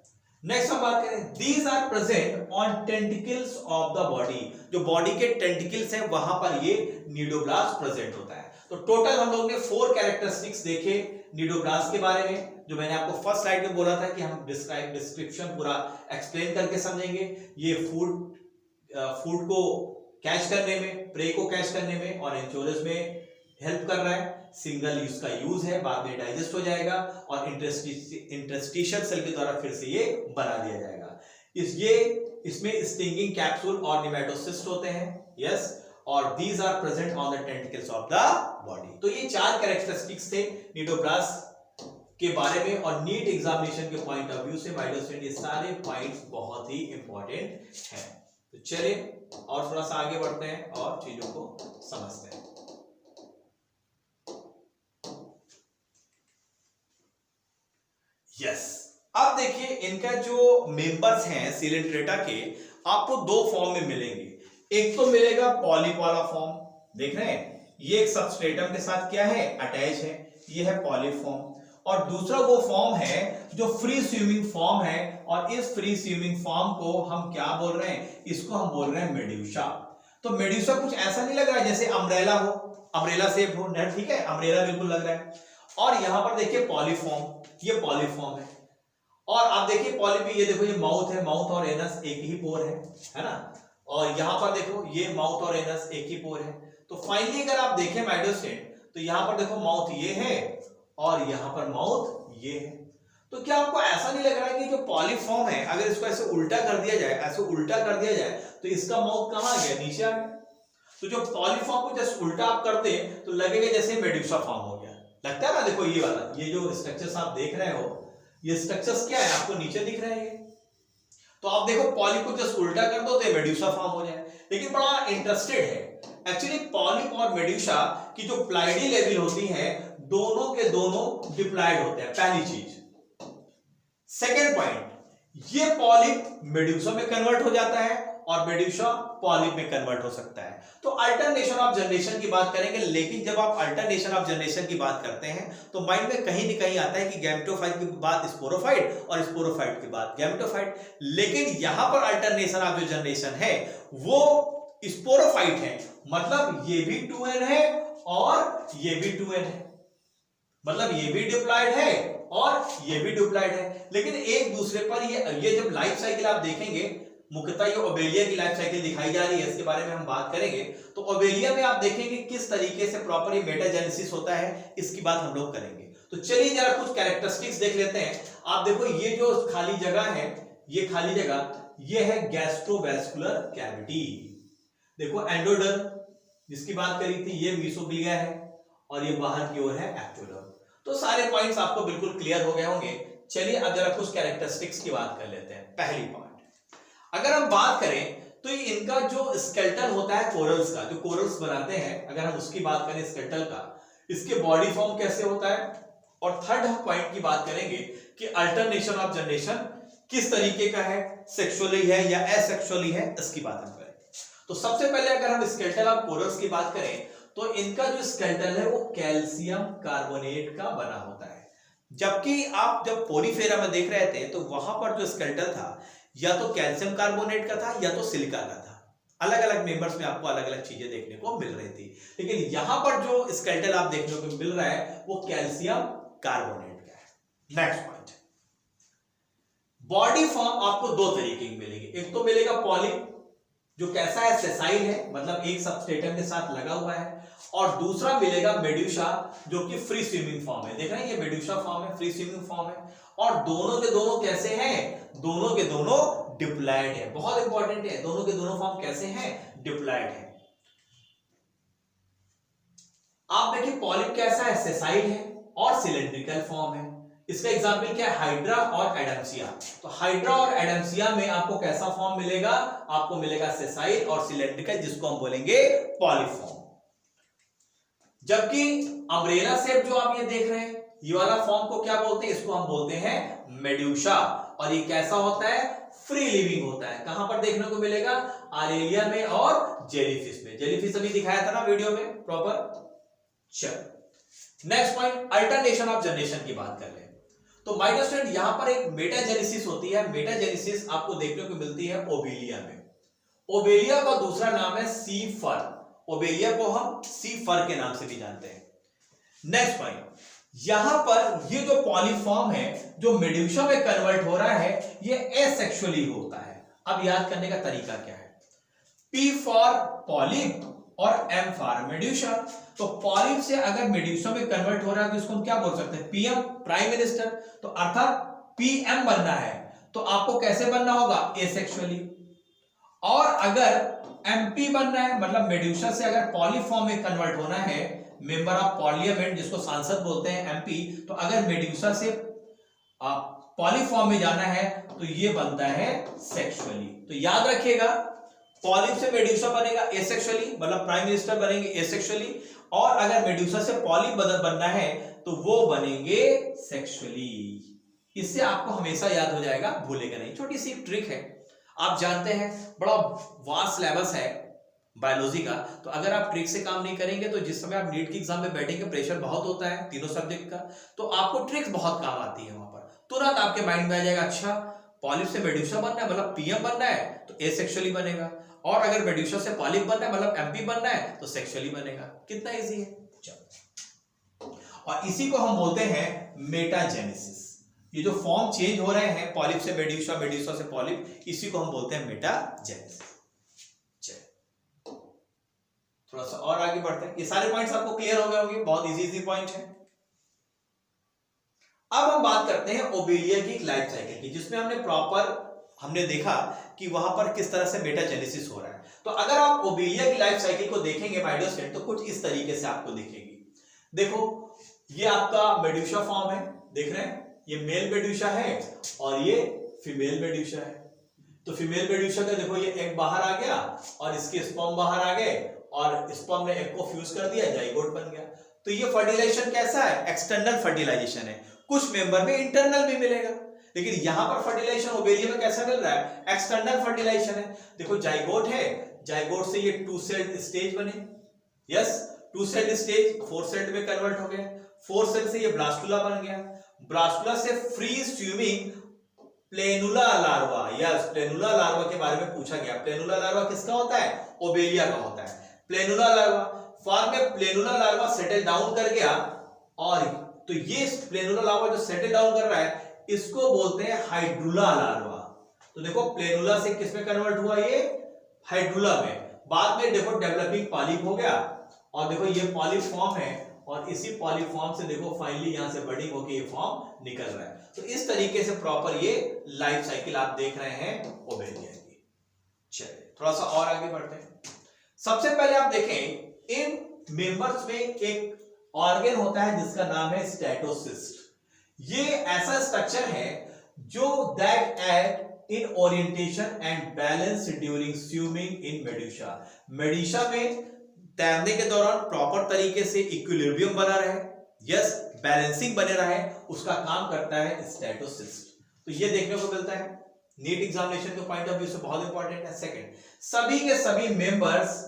नेक्स्ट हम बात करें, these are present on tentacles of the body. जो बॉडी के टेंटिकल्स हैं वहां पर ये निडोब्लास्ट प्रेजेंट होता है। तो टोटल हम लोग ने 4 कैरेक्टरिस्टिक्स देखे निडोब्लास्ट के बारे में, जो मैंने आपको फर्स्ट स्लाइड में बोला था कि हम डिस्क्रिप्शन पूरा एक्सप्लेन करके समझेंगे। ये फूड को कैच करने में, प्रे को कैच करने में और एंचोरस में हेल्प कर रहा है। सिंगल यूज का यूज है, बाद में डाइजेस्ट हो जाएगा और इंटरस्टिशियल सेल के द्वारा फिर से ये बना दिया जाएगा। इसमें स्टिंगिंग कैप्सूल और निमेटोसिस्ट होते हैं। यस, और these are present on the tentacles of the body. तो ये 4 कैरेक्टरिस्टिक्स थे निडोब्लास्ट के बारे में और नीट एग्जामिनेशन के पॉइंट ऑफ व्यू से माय डियर स्टूडेंट ये सारे पॉइंट्स बहुत ही इंपॉर्टेंट हैं। तो चलिए और थोड़ा सा आगे बढ़ते हैं और चीजों को समझते हैं। यस, अब देखिए इनका जो मेंबर्स हैं सिलेंट्रेटा के, आपको 2 फॉर्म में मिलेंगे। एक तो मिलेगा पॉलिप वाला फॉर्म, देख रहे हैं ये एक सबस्ट्रेटम के साथ क्या है, अटैच है, ये है पॉलिप फॉर्म। और दूसरा वो फॉर्म है जो फ्री स्विमिंग फॉर्म है, और इस फ्री स्विमिंग फॉर्म को हम क्या बोल रहे हैं, इसको हम बोल रहे हैं मेड्यूसा। तो मेड्यूसा कुछ ऐसा नहीं लग रहा है जैसे अम्ब्रेला हो, अम्ब्रेला शेप हो, ठीक है, अम्ब्रेला बिल्कुल लग रहा है। और यहां पर देखिए पॉलीफॉर्म, ये पॉलीफॉर्म है। और आप देखिए पॉलिप में ये देखो ये माउथ है, माउथ और एनस एक ही पोर है ना। और यहां पर देखो ये माउथ और एनस एक ही पोर है। तो फाइनली अगर आप देखें माय डियर स्टूडेंट, तो यहां पर देखो माउथ ये है और यहां पर माउथ ये है। तो क्या आपको ऐसा नहीं लग रहा है कि जो पॉलीफॉर्म है अगर इसको ऐसे उल्टा कर दिया जाए, ऐसे उल्टा कर दिया जाए, तो इसका माउथ कहां आ गया, नीचे आ गया। तो जो पॉलीफॉर्म को जैसे उल्टा आप करते हैं तो लगेगा जैसे मेड्यूसा फॉर्म हो गया, लगता है ना। देखो ये वाला, ये जो स्ट्रक्चर्स आप देख रहे हो, ये स्ट्रक्चर्स क्या है आपको नीचे दिख रहे हैं। तो आप देखो पॉलिप को जस्ट उल्टा कर दो तो मेड्यूसा फॉर्म हो जाए। लेकिन बड़ा इंटरेस्टेड है एक्चुअली पॉलिप और मेड्यूसा की जो प्लाइडी लेवल होती है, दोनों के दोनों डिप्लॉयड होते हैं, पहली चीज। सेकेंड पॉइंट, ये पॉलिप मेड्यूसा में कन्वर्ट हो जाता है और मेड्यूसा पॉलिप में कन्वर्ट हो सकता है। तो अल्टरनेशन ऑफ जनरेशन की बात करेंगे, लेकिन जब आप अल्टरनेशन ऑफ जनरेशन की बात करते हैं तो माइंड में कहीं न कहीं आता है कि गैमेटोफाइट की बात स्पोरोफाइट और स्पोरोफाइट की बात गैमेटोफाइट। लेकिन यहां पर अल्टरनेशन ऑफ जो जनरेशन है वो स्पोरोफाइट है, मतलब ये भी 2n है और ये भी 2n है, मतलब ये भी डिप्लॉयड है और ये भी डिप्लॉयड है। लेकिन एक दूसरे पर ये जब लाइफ साइकिल आप देखेंगे, मुख्यतः ये ओबेलिया की लाइफ साइकिल दिखाई जा रही है, इसके बारे में हम बात करेंगे। तो ओबेलिया में आप देखेंगे किस तरीके से प्रॉपर मेटाजेनेसिस होता है, इसकी बात हम लोग करेंगे। तो चलिए जरा कुछ कैरेक्टरिस्टिक्स देख लेते हैं। आप देखो ये जो खाली जगह है, ये खाली जगह ये है गैस्ट्रोवैस्कुलर कैविटी। देखो एंडोडर्म जिसकी बात करी थी, ये मीसोग्लिया है और ये बाहर की ओर है एक्टोडर्म। तो सारे पॉइंट्स आपको बिल्कुल क्लियर हो गए होंगे। चलिए अब जरा कुछ कैरेक्टरिस्टिक्स की बात कर लेते हैं। पहली पॉइंट अगर हम बात करें तो इनका जो स्केलेटल होता है कोरल्स का, जो कोरल्स बनाते हैं, अगर हम उसकी बात करें स्केलेटल का, इसके बॉडी फॉर्म कैसे होता है। और थर्ड हम पॉइंट की बात करेंगे कि अल्टरनेशन ऑफ जनरेशन किस तरीके का है, सेक्सुअली है या एसेक्सुअली है, इसकी बात हम करें। तो सबसे पहले अगर हम स्केलेटल ऑफ कोरल्स की बात करें तो इनका जो स्केलेटल है वो कैल्शियम कार्बोनेट का बना होता है। जबकि आप जब पोरीफेरा में देख रहे थे तो वहां पर जो स्केलेटल था या तो कैल्शियम कार्बोनेट का था या तो सिलिका का था। अलग अलग मेंबर्स में आपको अलग अलग चीजें देखने को मिल रही थी, लेकिन यहां पर जो स्केलेटल आप देखने को मिल रहा है वो कैल्शियम कार्बोनेट का है। नेक्स्ट पॉइंट, बॉडी फॉर्म आपको 2 तरीके की मिलेगी। एक तो मिलेगा पॉलिप जो कैसा है, सेसाइल है, मतलब एक सबस्ट्रेटम के साथ लगा हुआ है। और दूसरा मिलेगा मेड्यूसा जो कि फ्री स्विमिंग फॉर्म है। देख रहे हैं ये मेड्यूसा फॉर्म है, फ्री स्विमिंग फॉर्म है। और दोनों के दोनों कैसे हैं, दोनों के दोनों डिप्लॉयड है। बहुत इंपॉर्टेंट है, दोनों के दोनों फॉर्म कैसे हैं, डिप्लॉयड है। आप देखिए पॉलिप कैसा है, सेसाइल है और सिलेंड्रिकल फॉर्म है। इसका एग्जाम्पल क्या है, हाइड्रा और एडम्सिया। तो हाइड्रा और एडम्सिया में आपको कैसा फॉर्म मिलेगा, आपको मिलेगा सेसाइल और सिलेंड्रिकल, जिसको हम बोलेंगे पॉलिफॉर्म। जबकि अम्ब्रेला शेप जो आप ये देख रहे हैं ये वाला फॉर्म को क्या बोलते हैं, इसको हम बोलते हैं मेड्यूसा। और ये कैसा होता है, फ्री लिविंग होता है। कहां पर देखने को मिलेगा, आरेलिया में और जेलीफिश में। जेलीफिश अभी दिखाया था ना वीडियो में प्रॉपर। चल next point, alternation of generation की बात कर ले। तो माय डियर स्टूडेंट, यहां पर एक मेटाजेनेसिस होती है। मेटाजेनेसिस आपको देखने को मिलती है ओबेलिया में। ओबेलिया का दूसरा नाम है सी फर। ओबेलिया को हम सी फर के नाम से भी जानते हैं। नेक्स्ट पॉइंट, यहां पर ये जो पॉलीफॉर्म है जो मेड्यूसा में कन्वर्ट हो रहा है, ये एसेक्सुअली होता है। अब याद करने का तरीका क्या है, P फॉर पॉलिप और M फॉर मेड्यूसा। तो पॉलिप से अगर मेड्यूसा में कन्वर्ट हो रहा है तो इसको हम क्या बोल सकते हैं, PM प्राइम मिनिस्टर। तो अर्थात PM बनना है तो आपको कैसे बनना होगा, एसेक्सुअली। और अगर MP बनना है, मतलब मेड्यूसा से अगर पॉलीफॉर्म में कन्वर्ट होना है, मेंबर ऑफ पार्लियामेंट जिसको सांसद बोलते हैं MP, तो अगर मेड्यूसा से पॉलीफॉर्म में जाना है तो ये बनता है सेक्सुअली। तो याद रखिएगा, पॉलिप से मेड्यूसा बनेगा एसेक्सुअली, मतलब प्राइम मिनिस्टर बनेंगे एसेक्सुअली। और अगर मेड्यूसा से पॉलिप बनना है तो वो बनेंगे सेक्सुअली। इससे आपको हमेशा याद हो जाएगा, भूलेगा नहीं। छोटी सी ट्रिक है, आप जानते हैं बड़ा वास्ट सिलेबस है बायोलॉजी का, तो अगर आप ट्रिक से काम नहीं करेंगे तो जिस समय आप नीट की एग्जाम में बैठेंगे प्रेशर बहुत होता है तीनों सब्जेक्ट का, तो आपको ट्रिक्स बहुत काम आती है। वहां पर तुरंत आपके माइंड में आ जाएगा, अच्छा पॉलिप से मेड्यूसा बनना है मतलब PM बनना है तो एसेक्सुअली बनेगा, और अगर मेड्यूसा से पॉलिप बनना है मतलब MP बनना है तो सेक्सुअली बनेगा। कितना इजी है। चलो, और इसी को हम बोलते हैं मेटाजेनेसिस। ये जो फॉर्म चेंज हो रहे हैं पॉलिप से मेड्यूसा, मेड्यूसा से पॉलिप, इसी को हम बोलते हैं मेटाजेनेसिस। थोड़ा सा और आगे बढ़ते हैं। ये सारे पॉइंट्स आपको क्लियर हो गए होंगे, बहुत इजी पॉइंट है। अब हम बात करते हैं ओबेलिया की लाइफ साइकिल की, जिसमें हमने देखा कि वहां पर किस तरह से मेटाजेनेसिस हो रहा है। तो अगर आप ओबेलिया की लाइफ साइकिल को देखेंगे माय डियर स्टूडेंट, तो कुछ इस तरीके से आपको दिखेगी। देखो, ये आपका मेड्यूसा फॉर्म है, देख रहे हैं, ये मेल मेड्यूसा है और ये फीमेल मेड्यूसा है। तो फीमेल मेड्यूसा का देखो, ये एग बाहर आ गया और इसके स्पर्म बाहर आ गए, और स्पर्म ने एग को फ्यूज कर दिया, जाइगोट बन गया। तो ये फर्टिलाइजेशन कैसा है, एक्सटर्नल फर्टिलाइजेशन है। कुछ मेंबर में इंटरनल भी मिलेगा, लेकिन यहां पर फर्टिलाइजेशन ओबेलिया में कैसा मिल रहा है, एक्सटर्नल फर्टिलाइजेशन है। देखो जाइगोट है, जाइगोट से ये 2 सेल्ड स्टेज बने, यस 2 सेल्ड स्टेज 4 सेल्ड में कन्वर्ट हो गए, 4 सेल्ड से ये ब्लास्टुला बन गया, ब्लास्टुला से free swimming planula larva, yes planula larva के बारे में पूछा गया। प्लेनुला लार्वा किसका होता है, ओबेलिया का होता है। प्लेनुला लार्वा फॉर्म में प्लेनुला लार्वा सेटल डाउन कर गया, और तो ये प्लेनुला लार्वा जो सेटल डाउन कर रहा है इसको बोलते हैं हाइड्रुला लार्वा। तो देखो प्लेनुला से किस में कन्वर्ट हुआ, ये हाइड्रुला में। बाद में देखो डेवलपिंग पॉलिप हो गया, और देखो ये पॉलिप फॉर्म है, और इसी पॉलिप फॉर्म से देखो फाइनली यहां से बडिंग होकर ये फॉर्म निकल रहा है। तो इस तरीके से प्रॉपर ये लाइफ साइकिल आप देख रहे हैं ओबेलिया की। चलिए थोड़ा सा और आगे बढ़ते हैं। सबसे पहले आप देखें, इन मेंबर्स में एक ऑर्गन होता है जिसका नाम है स्टेटोसिस्ट। ये ऐसा स्ट्रक्चर है जो that act in orientation and balance during swimming in medusa. Medusa में तैरने के दौरान प्रॉपर तरीके से इक्विलिब्रियम बना रहे, यस बैलेंसिंग बने रहे, उसका काम करता है स्टेटोसिस्ट। तो ये देखने को मिलता है नीट एग्जामिनेशन के पॉइंट ऑफ व्यू से बहुत इंपॉर्टेंट है। सेकंड, सभी के सभी मेंबर्स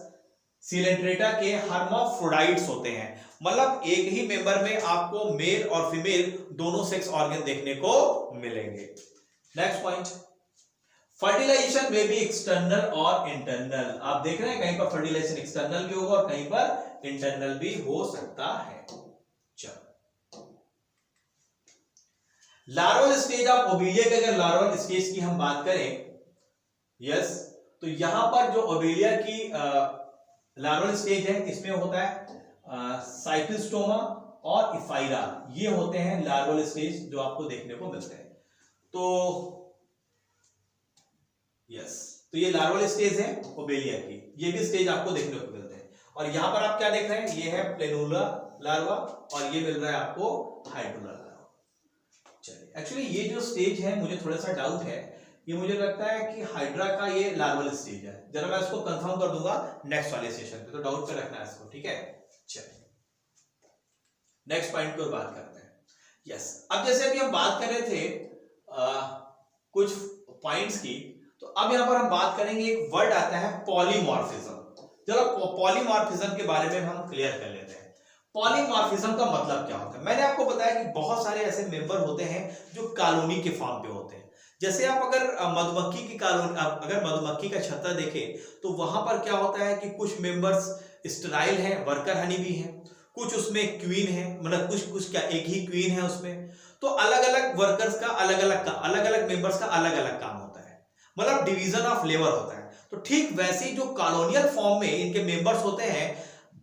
सिलेंट्रेटा के हर्माफ्रोडाइट्स होते हैं, मतलब एक ही मेंबर में आपको मेल और फीमेल दोनों सेक्स ऑर्गन देखने को मिलेंगे। नेक्स्ट पॉइंट, फर्टिलाइजेशन में भी एक्सटर्नल और इंटरनल। आप देख रहे हैं कहीं पर फर्टिलाइजेशन एक्सटर्नल भी होगा और कहीं पर इंटरनल भी हो सकता है। चलो, लार्वल स्टेज ऑफ ओबेलिया के अगर लार्वल स्टेज की हम बात करें, यस, तो यहां पर जो ओबेलिया की लार्वल स्टेज है इसमें होता है साइक्लोस्टोमा और इफाइरा, ये होते हैं लार्वल स्टेज जो आपको देखने को मिलते हैं। तो यस, तो ये लार्वल स्टेज है ओबेलिया की, ये भी स्टेज आपको देखने को मिलते हैं। और यहां पर आप क्या देख रहे हैं, ये है प्लेनुला लार्वा और ये मिल रहा है आपको हाइड्रुला लार्वा। चलिए, एक्चुअली ये जो स्टेज है मुझे थोड़ा सा डाउट है, ये मुझे लगता है कि हाइड्रा का ये लार्वल स्टेज है। जरा मैं इसको कंफर्म कर दूंगा नेक्स्ट वाले सेशन पे, तो डाउट पे रखना है इसको, ठीक है। चलिए नेक्स्ट पॉइंट पर बात करते हैं। यस, अब जैसे अभी हम बात कर रहे थे कुछ पॉइंट्स की, तो अब यहां पर हम बात करेंगे, एक वर्ड आता है पॉलीमॉर्फिज्म। चलो पॉलीमॉर्फिज्म के बारे में हम क्लियर कर लेते हैं। पॉलीमॉर्फिज्म का मतलब क्या होता है? मैंने आपको बताया कि बहुत सारे ऐसे मेंबर होते हैं जो कॉलोनी के फॉर्म पे होते हैं। जैसे आप अगर मधुमक्खी की कॉलोनी, अगर मधुमक्खी का छत्ता देखें तो वहां पर क्या होता है कि कुछ मेंबर्स स्टेराइल हैं, वर्कर हनी भी हैं, कुछ उसमें क्वीन है, मतलब कुछ कुछ क्या एक ही क्वीन है उसमें। तो अलग अलग वर्कर्स का अलग अलग मेंबर्स का अलग अलग काम होता है, मतलब डिवीजन ऑफ लेबर होता है। तो ठीक वैसे ही जो कॉलोनियल फॉर्म में इनके मेंबर्स होते हैं,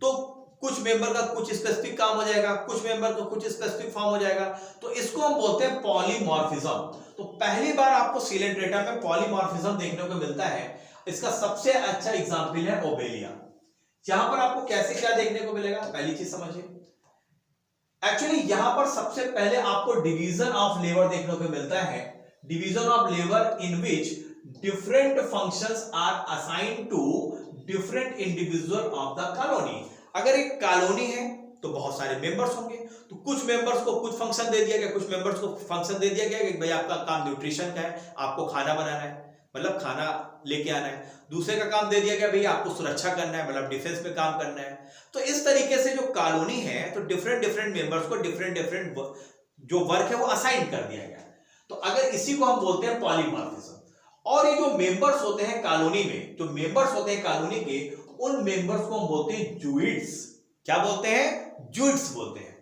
तो कुछ मेंबर का कुछ स्पेसिफिक काम हो जाएगा, कुछ मेंबर का कुछ स्पेसिफिक फॉर्म हो जाएगा, तो इसको हम बोलते हैं पॉलीमॉर्फिज्म। तो पहली बार आपको सीलेंट डेटा में पॉलीमॉर्फिज्म देखने को मिलता है। इसका सबसे अच्छा एग्जांपल है ओबेलिया। यहां पर आपको कैसे क्या देखने को मिलेगा, पहली चीज समझिए। एक्चुअली यहां पर सबसे पहले आपको डिवीजन ऑफ लेबर देखने को मिलता है, division of labour in which different functions are assigned to different individual of the colony. अगर एक कॉलोनी है तो बहुत सारे मेंबर्स होंगे, तो कुछ मेंबर्स को कुछ फंक्शन दे दिया गया, कुछ मेंबर्स को फंक्शन दे दिया गया कि भाई आपका काम न्यूट्रिशन का है, आपको खाना बनाना है, मतलब खाना लेके आना है। दूसरे का काम दे दिया गया भाई आपको सुरक्षा करना है, मतलब डिफेंस में काम करना है। तो इस तरीके से जो कॉलोनी है, तो डिफरेंट डिफरेंट मेंबर्स को डिफरेंट डिफरेंट जो वर्क है वो असाइन कर दिया गया। तो अगर इसी को हम बोलते हैं पॉलीमॉर्फिज्म। और ये जो मेंबर्स होते हैं कॉलोनी में, जो मेंबर्स होते हैं कॉलोनी के, उन मेंबर्स को हम बोलते हैं जूइट्स। क्या बोलते हैं? जूइट्स बोलते हैं।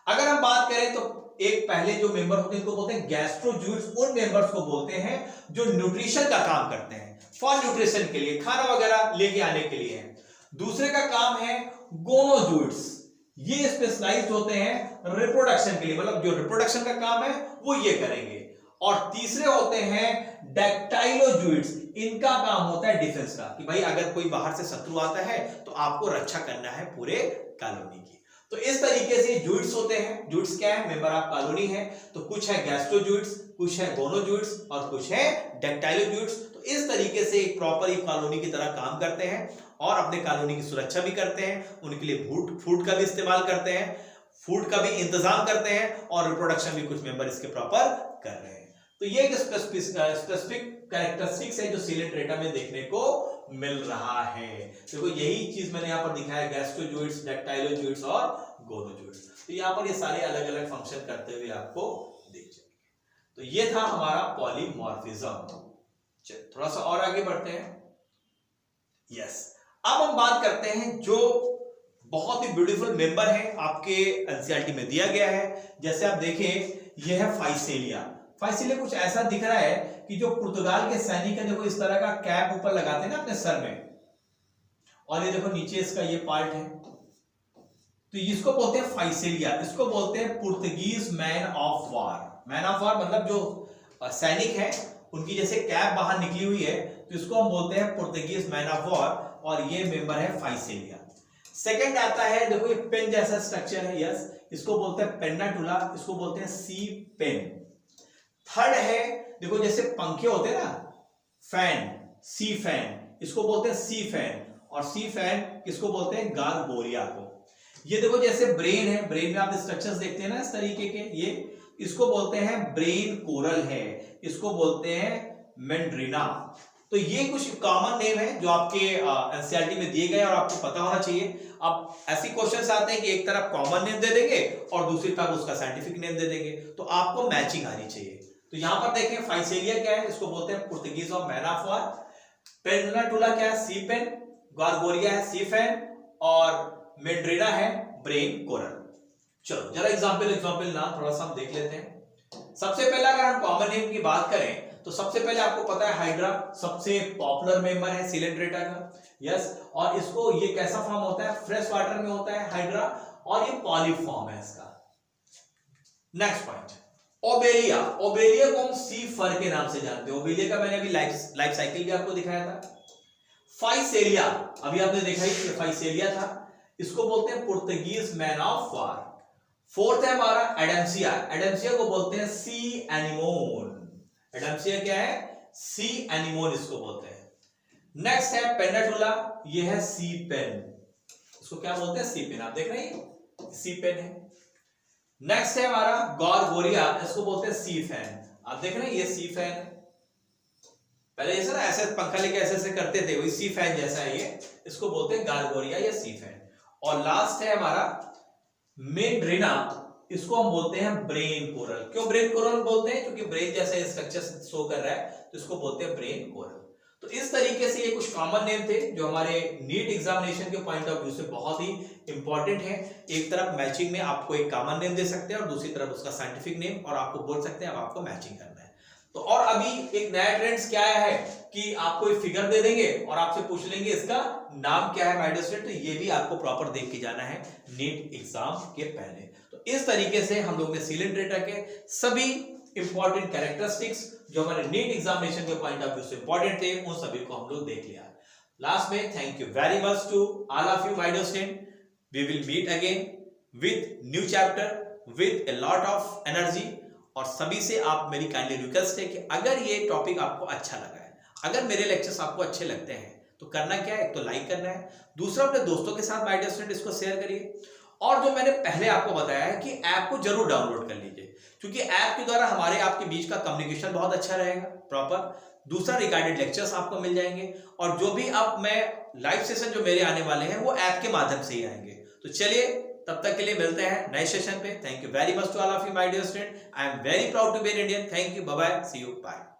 अगर हम बात करें तो एक पहले जो मेंबर होते हैं इनको बोलते हैं गैस्ट्रोजूइट्स। उन मेंबर्स को बोलते हैं जो न्यूट्रिशन का काम करते हैं, फॉर न्यूट्रिशन के लिए, खाना वगैरह लेके आने के लिए है। दूसरे का काम है गोनोजूइट्स, ये स्पेशलाइज्ड होते हैं रिप्रोडक्शन के लिए, मतलब जो रिप्रोडक्शन का काम है वो ये करेंगे। और तीसरे होते हैं डैक्टाइलोजूइट्स, इनका काम होता है डिफेंस का, कि भाई अगर कोई बाहर से शत्रु आता है तो आपको रक्षा करना है पूरे कॉलोनी की। तो इस तरीके से जूइट्स होते हैं। जूइट्स क्या है? मेंबर ऑफ कॉलोनी है। तो कुछ है गैस्ट्रोजूइट्स, कुछ है गोनोजूइट्स और कुछ है डैक्टाइलोजूइट्स। तो इस तरीके से एक प्रॉपर कॉलोनी की तरह काम करते हैं और अपने कॉलोनी की सुरक्षा भी करते हैं, उनके लिए फूड का भी इस्तेमाल करते हैं, फूड का भी इंतजाम करते हैं, और रिप्रोडक्शन भी कुछ मेंबर इसके प्रॉपर कर रहे हैं। तो ये एक स्पेसिफिक कैरेक्टरिस्टिक्स है जो सीलेंट डेटा में देखने को मिल रहा है। देखो यही चीज मैंने यहाँ पर दिखाया, गैस्ट्रोजूइट्स, डैक्टाइलोजूइट्स और गोनोजूइट्स। तो यहाँ पर ये सारे अलग अलग फंक्शन करते हुए आपको दिख जाएंगे। तो ये था हमारा पॉलीमॉर्फिज्म। थोड़ा सा और आगे बढ़ते हैं। यस, अब हम बात करते हैं जो बहुत ही ब्यूटीफुल मेंबर है, आपके एनसीईआरटी में दिया गया है। जैसे आप देखें, यह है फाइसेलिया। फाइसेलिया कुछ ऐसा दिख रहा है कि जो पुर्तगाल के सैनिक है, देखो इस तरह का कैप ऊपर लगाते हैं ना अपने सर में, और ये देखो नीचे इसका ये पार्ट है। तो इसको बोलते हैं फाइसेलिया। इसको बोलते हैं Portuguese man of war. Man of वार मतलब जो सैनिक है उनकी जैसे कैप बाहर निकली हुई है, तो इसको हम बोलते हैं पुर्तगीज मैन ऑफ वार, और ये मेंबर है फाइसेलिया। सेकंड आता है, देखो ये पेन जैसा स्ट्रक्चर है, यस, इसको बोलते हैं पेन्नाटुला, इसको बोलते हैं सी पेन। थर्ड है, देखो जैसे पंखे होते हैं ना, फैन, सी फैन, इसको बोलते हैं सी फैन। और सी फैन किसको बोलते हैं? गारगोरिया को। ये देखो जैसे ब्रेन है, ब्रेन में आप स्ट्रक्चर्स देखते हैं ना इस तरीके के, ये इसको बोलते हैं ब्रेन कोरल है, इसको बोलते हैं मेंड्रिना। तो ये कुछ कॉमन नेम है जो आपके एनसीईआरटी में दिए गए और आपको पता होना चाहिए। अब ऐसी क्वेश्चंस आते हैं कि एक तरफ कॉमन नेम दे देंगे और दूसरी तरफ उसका साइंटिफिक नेम दे देंगे, तो आपको मैचिंग आनी चाहिए। तो यहां पर देखें, फाइसेलिया क्या है? इसको बोलते हैं Portuguese of man of war. Pennatula क्या है? सी पेन। गारगोरिया है सी फैन, और मेंड्रिना है ब्रेन कोरल। चलो जरा एग्जांपल ना थोड़ा सा हम देख लेते हैं। सबसे पहले अगर हम कॉमन नेम की बात करें तो सबसे पहले आपको पता है हाइड्रा सबसे पॉपुलर मेंबर है सीलेंट डेटा का, यस। और इसको ये कैसा फॉर्म होता है? फ्रेश वाटर में होता है हाइड्रा, और ये पॉलीफॉर्म है इसका। Next point, Obelia. ओबेलिया को हम सी फर के नाम से जानते हैं। ओबेलिया का मैंने अभी लाइफ साइकिल भी आपको दिखाया था। फाइसेलिया, अभी आपने देखा ही कि फाइसेलिया था, इसको बोलते हैं Portuguese man of war. Fourth है हमारा एडम्सिया। एडम्सिया को बोलते हैं सी एनिमोन। एडम्सिया क्या है? सी एनिमोन इसको बोलते हैं। नेक्स्ट है पेन्नाटुला, ये है सी पेन। इसको क्या बोलते हैं? सी पेन। आप देख रहे हैं सी पेन है। नेक्स्ट है हमारा गॉर्गोरिया, इसको बोलते हैं सी फैन। आप देख रहे हैं ये सी फैन है, पहले जैसे ना ऐसे पंखा लेके ऐसे ऐसे करते थे, वही सी फैन जैसा है ये, इसको बोलते हैं गार्गोरिया या सी फैन। और लास्ट है हमारा मेड्रिना, इसको हम बोलते हैं ब्रेन कोरल। क्यों ब्रेन कोरल बोलते हैं? क्योंकि ब्रेन जैसा स्ट्रक्चर शो कर रहा है, तो इसको बोलते हैं ब्रेन कोरल। तो इस तरीके से ये कुछ कॉमन नेम थे जो हमारे नीट एग्जामिनेशन के पॉइंट ऑफ व्यू से बहुत ही इंपॉर्टेंट है। एक तरफ मैचिंग में आपको एक कॉमन नेम दे सकते हैं और दूसरी तरफ उसका साइंटिफिक नेम, और आपको बोल सकते हैं अब आपको मैचिंग करना है। तो और अभी एक नया ट्रेंड्स क्या आया है कि आपको एक फिगर दे देंगे और आपसे पूछ लेंगे इसका नाम क्या है माय स्टूडेंट, तो ये भी आपको प्रॉपर देख के जाना है नीट एग्जाम के पहले। तो इस तरीके से हम लोग ने सीलेंट डेटा के सभी इंपॉर्टेंट कैरेक्टरिस्टिक्स जो हमारे नीट एग्जामिनेशन के पॉइंट ऑफ व्यू से इंपॉर्टेंट थे, उन सभी को हम लोग देख लिया। लास्ट में thank you very much to all of you my dear student. We will meet again with new chapter with a lot of energy. और सभी से आप मेरी काइंडली रिक्वेस्ट है कि अगर ये टॉपिक आपको अच्छा लगा है, अगर मेरे लेक्चर्स आपको अच्छे लगते हैं, तो करना क्या है, एक तो लाइक करना है, दूसरा अपने दोस्तों के साथ माय डियर स्टूडेंट इसको शेयर करिए। और जो मैंने पहले आपको बताया है कि ऐप को जरूर डाउनलोड कर लीजिए, क्योंकि ऐप के द्वारा हमारे आपके बीच का कम्युनिकेशन बहुत अच्छा रहेगा प्रॉपर। दूसरा रिकॉर्डेड लेक्चर्स आपको मिल जाएंगे, और जो भी अब मैं लाइव सेशन जो मेरे आने वाले हैं वो ऐप के माध्यम से ही आएंगे। तो चलिए तब तक के लिए मिलते हैं नए सेशन पे। Thank you very much to all of you my dear student. I am very proud to be an Indian. Thank you, bye bye, see you, bye.